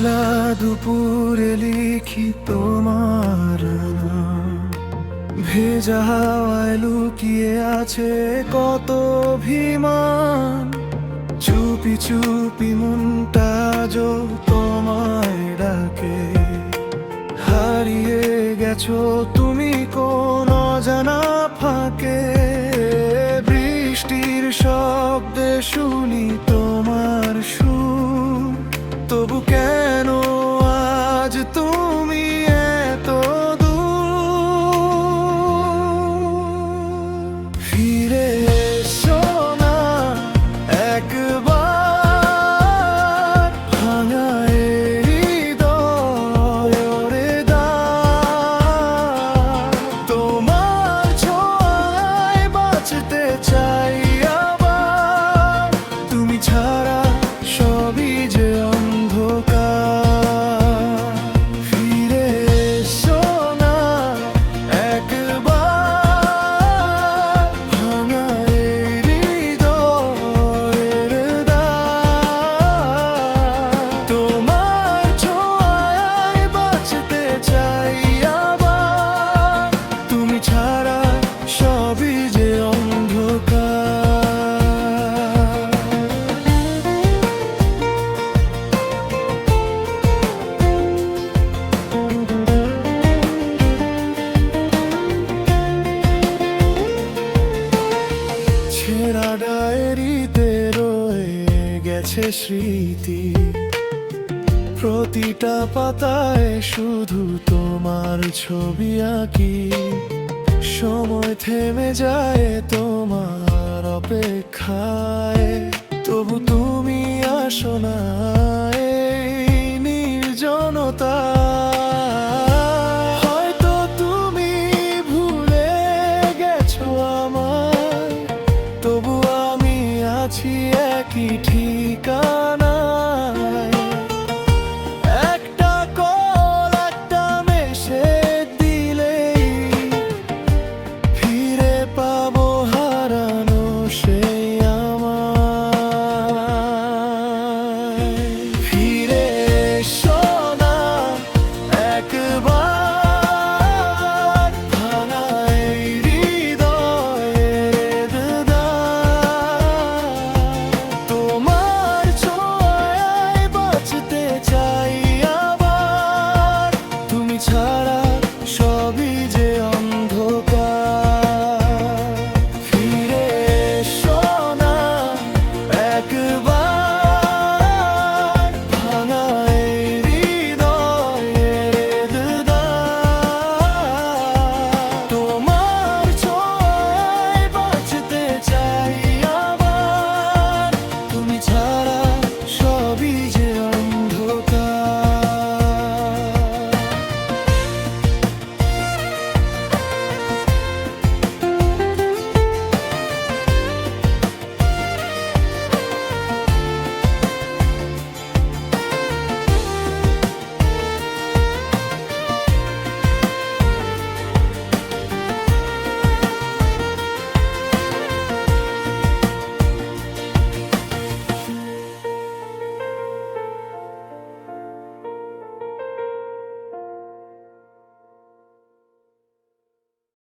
বেলা দুপুরে লিখি তোমার নাম, ভেজা হাওয়ায় লুকিয়ে আছে কত অভিমান। চুপি চুপি মনটা যো তোমায় ডাকে, হারিয়ে গেছো তুমি কোন অজানা ফাঁকে। বৃষ্টির শব্দে শুনি তোমার সুর, তবু কেন আজ তুমি এত দূর? ফিরে এসো না একবার, ভাঙা এই হৃদয় ওরে দাও। তোমার ছোঁয়ায় বাঁচতে চাই আবার, তুমি ছাড়া সবই যে অন্ধকার। ফিরে এসো না একবার, ভাঙা এই হৃদয়ের দ্বার। তোমার ছোঁয়ায় বাঁচতে চাই আবার, তুমি ছাড়া সবই যে অন্ধকার। ছেঁড়া ডায়েরিতে রয়ে গেছে স্মৃতি, প্রতিটা পাতায় শুধু তোমার ছবি আঁকি। সময় থেমে যায় তোমার অপেক্ষায়, তবু তুমি আসো না এই নির্জনতা।